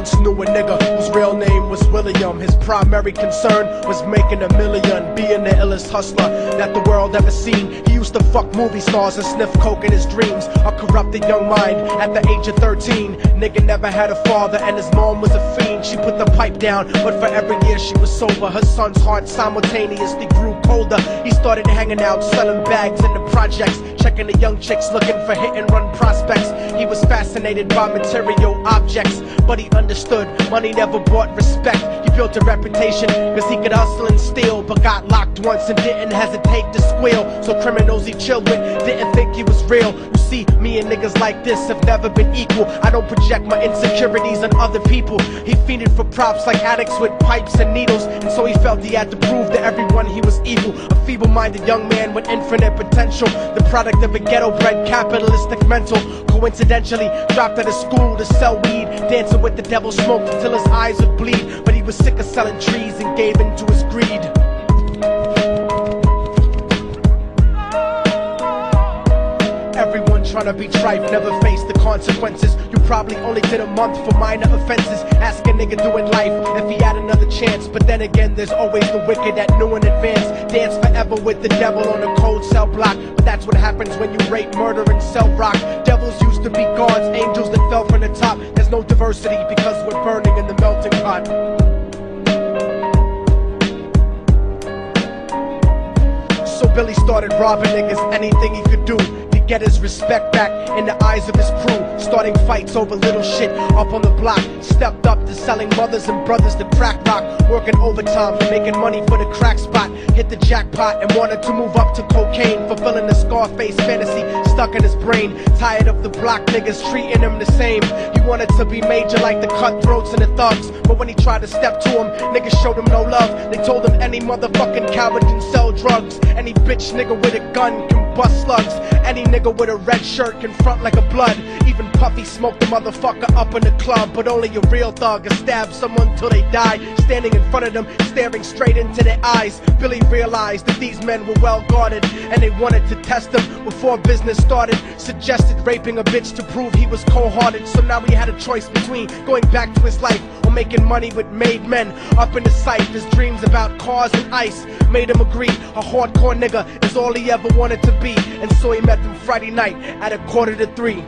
once knew a nigga whose real name was William. His primary concern was making $1 million, being the illest hustler that the world ever seen. He used to fuck movie stars and sniff coke in his dreams. A corrupted young mind at the age of 13. Nigga never had a father and his mom was a fiend. She put the pipe down, but for every year she was sober, her son's heart simultaneously grew colder. He started hanging out, selling bags in the projects, checking the young chicks looking for hit and run prospects. He was fascinated by material objects, but he understood money never brought respect. He built a reputation cause he could hustle and steal, but got locked once and didn't hesitate to squeal. So criminals he chilled with didn't think he was real. You see, me and niggas like this have never been equal. I don't project my insecurities on other people. He fiended for props like addicts with pipes and needles, and so he felt he had to prove to everyone he was evil. A feeble-minded young man with infinite potential, the product of a ghetto-bred capitalistic mental. Coincidentally, dropped out of school to sell weed, dancing with the devil, smoked until his eyes would bleed. But he was sick of selling trees and gave in to his greed. Everyone trying to be trife never faced the consequences. You probably only did a month for minor offenses. Ask a nigga doing life if he had another chance. But then again, there's always the wicked that knew in advance. Dance forever with the devil on a cold cell block. But that's what happens when you rape, murder, and sell rock. Devils used to be gods, angels that fell from the top. There's no diversity because we're burning in the melting pot. So Billy started robbing niggas, anything he could do to get his respect back in the eyes of his crew. Starting fights over little shit up on the block. Stepped up to selling mothers and brothers to crack rock. Working overtime, making money for the crack spot. Hit the jackpot and wanted to move up to cocaine. Fulfilling the Scarface fantasy stuck in his brain. Tired of the block niggas treating him the same. He wanted to be major like the cutthroats and the thugs. But when he tried to step to him, niggas showed him no love. They told him any motherfucking coward can sell drugs. Any bitch nigga with a gun can bust slugs. Any nigga with a red shirt can front like a blood. Even Puffy smoked the motherfucker up in the club. But only a real thug can stab someone till they die. Standing in front of them, staring straight into their eyes, Billy realized that these men were well guarded, and they wanted to test him before business started. Suggested raping a bitch to prove he was cold-hearted. So now he had a choice between going back to his life or making money with made men. Up in the sight, his dreams about cars and ice made him agree a hardcore nigga is all he ever wanted to be. And so he met them Friday night at 2:45.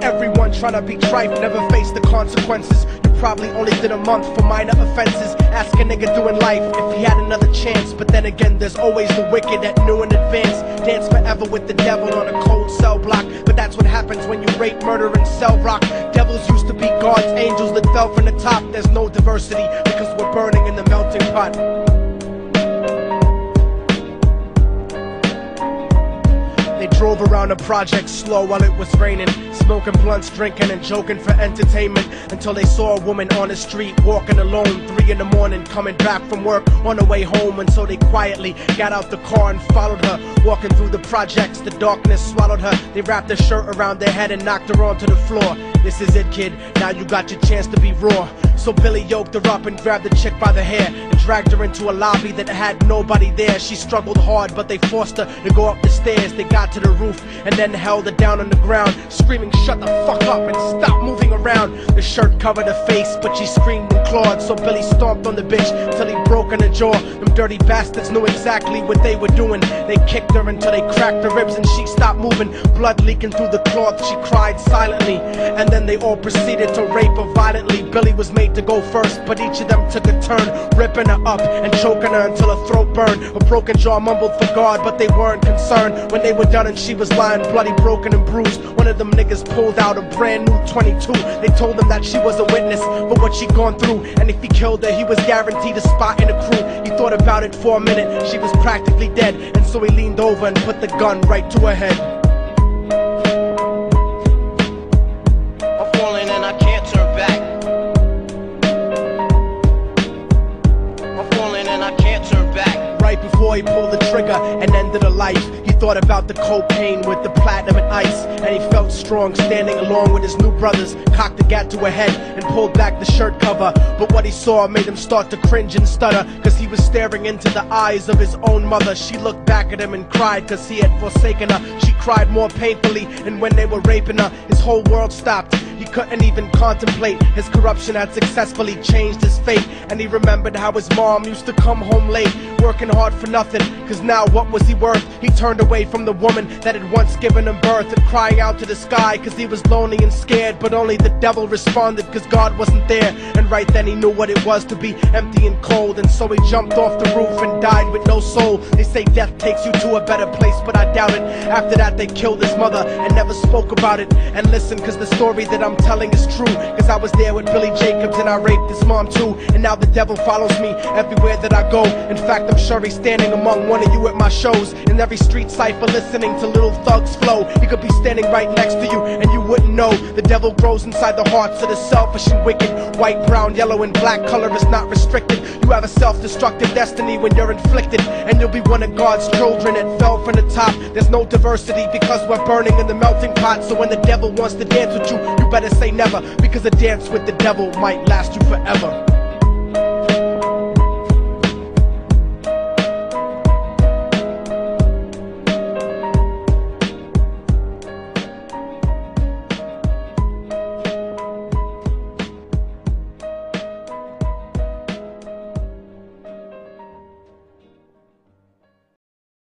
Everyone trying to be trife never faced the consequences. You probably only did a month for minor offenses. Ask a nigga doing life if he had another chance. But then again, there's always the wicked that knew in advance. Dance forever with the devil on a cold cell block. But that's what happens when you rape, murder, and sell rock. Devils used to be gods, angels that fell from the top. There's no diversity because we're burning in the melting pot. They drove around the project slow while it was raining, smoking blunts, drinking and joking for entertainment, until they saw a woman on the street walking alone, 3 in the morning, coming back from work on her way home. And so they quietly got out the car and followed her. Walking through the projects, the darkness swallowed her. They wrapped her shirt around their head and knocked her onto the floor. This is it, kid, now you got your chance to be raw. So Billy yoked her up and grabbed the chick by the hair and dragged her into a lobby that had nobody there. She struggled hard, but they forced her to go up the stairs. They got to the roof and then held her down on the ground, screaming, "Shut the fuck up and stop moving around." The shirt covered her face, but she screamed and clawed. So Billy stomped on the bitch till he broke in her jaw. Them dirty bastards knew exactly what they were doing. They kicked her until they cracked her ribs and she stopped moving. Blood leaking through the cloth, she cried silently. And then they all proceeded to rape her violently. Billy was made to go first, but each of them took a turn, ripping her up and choking her until her throat burned. Her broken jaw mumbled for God, but they weren't concerned when they were done and she was lying bloody, broken and bruised. One of them niggas pulled out a brand new 22. They told him that she was a witness for what she'd gone through, and if he killed her, he was guaranteed a spot in the crew. He thought about it for a minute, she was practically dead, and so he leaned over and put the gun right to her head. I'm falling and I can't turn back. I'm falling and I can't turn back. Right before he pulled the trigger and ended her life, he thought about the cocaine with the platinum and ice, and he felt strong standing along with his new brothers. Cocked the gat to her head and pulled back the shirt cover, but what he saw made him start to cringe and stutter, cause he was staring into the eyes of his own mother. She looked back at him and cried cause he had forsaken her. She cried more painfully, and when they were raping her, his whole world stopped. He couldn't even contemplate. His corruption had successfully changed his fate, and he remembered how his mom used to come home late, working hard for nothing, cause now what was he worth? He turned away from the woman that had once given him birth, and crying out to the sky cause he was lonely and scared, but only the devil responded cause God wasn't there. And right then he knew what it was to be empty and cold, and so he jumped off the roof and died with no soul. They say death takes you to a better place, but I doubt it. After that they killed his mother and never spoke about it. And listen, cause the story that I'm telling is true, cause I was there with Billy Jacobs and I raped his mom too. And now the devil follows me everywhere that I go. In fact, I'm sure he's standing among one of you at my shows, in every street cipher listening to Little Thug's flow. He could be standing right next to you and you wouldn't know. The devil grows inside the hearts of the selfish and wicked. White, brown, yellow and black color is not restricted. You have a self-destructive destiny when you're inflicted, and you'll be one of God's children that fell from the top. There's no diversity because we're burning in the melting pot. So when the devil wants to dance with you, you better say never, because a dance with the devil might last you forever.